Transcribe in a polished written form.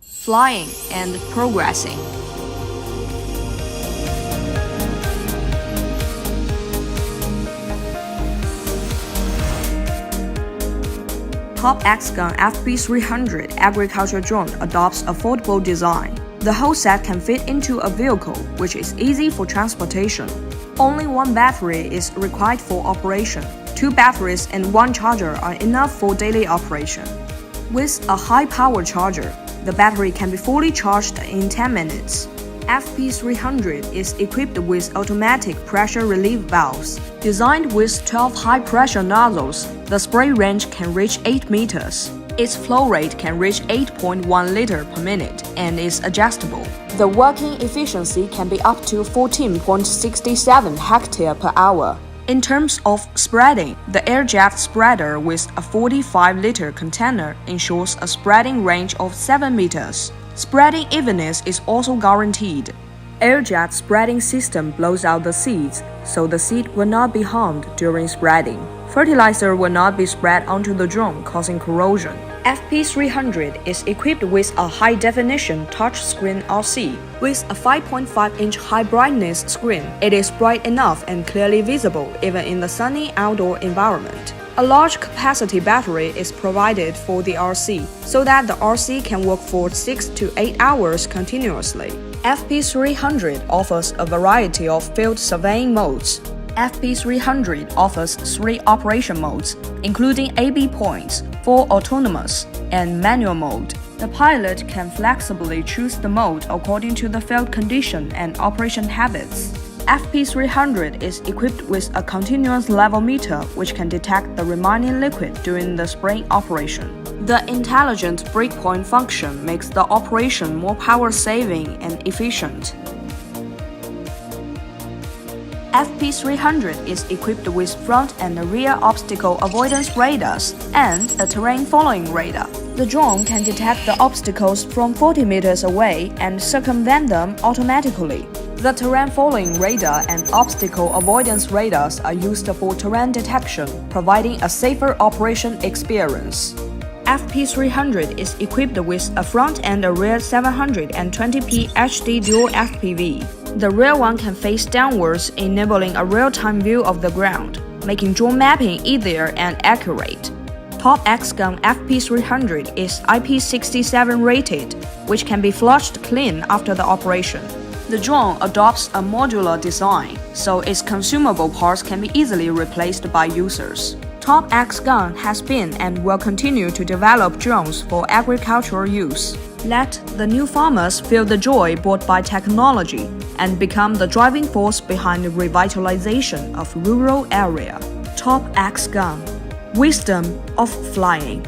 flying, and progressing. TopXGun FP300 agriculture drone adopts affordable design. The whole set can fit into a vehicle, which is easy for transportation. Only one battery is required for operation. 2 batteries and 1 charger are enough for daily operation. With a high-power charger, the battery can be fully charged in 10 minutes. FP300 is equipped with automatic pressure relief valves. Designed with 12 high-pressure nozzles, the spray range can reach 8 meters. Its flow rate can reach 8.1 liters per minute and is adjustable. The working efficiency can be up to 14.67 hectare per hour. In terms of spreading, the air-jet spreader with a 45-liter container ensures a spreading range of 7 meters. Spreading evenness is also guaranteed. Air-jet spreading system blows out the seeds, so the seed will not be harmed during spreading. Fertilizer will not be spread onto the drone, causing corrosion. FP300 is equipped with a high-definition touchscreen RC. With a 5.5-inch high-brightness screen, it is bright enough and clearly visible even in the sunny outdoor environment. A large capacity battery is provided for the RC, so that the RC can work for 6 to 8 hours continuously. FP300 offers a variety of field surveying modes. FP300 offers 3 operation modes, including AB points, for autonomous and manual mode. The pilot can flexibly choose the mode according to the field condition and operation habits. FP300 is equipped with a continuous level meter which can detect the remaining liquid during the spraying operation. The intelligent breakpoint function makes the operation more power-saving and efficient. FP300 is equipped with front and rear obstacle avoidance radars and a terrain following radar. The drone can detect the obstacles from 40 meters away and circumvent them automatically. The terrain following radar and obstacle avoidance radars are used for terrain detection, providing a safer operation experience. FP300 is equipped with a front and a rear 720p HD dual FPV. The rear one can face downwards, enabling a real-time view of the ground, making drone mapping easier and accurate. TopXGun FP300 is IP67 rated, which can be flushed clean after the operation. The drone adopts a modular design, so its consumable parts can be easily replaced by users. TopXGun has been and will continue to develop drones for agricultural use. Let the new farmers feel the joy brought by technology and become the driving force behind the revitalization of rural area. TopXGun, wisdom of flying.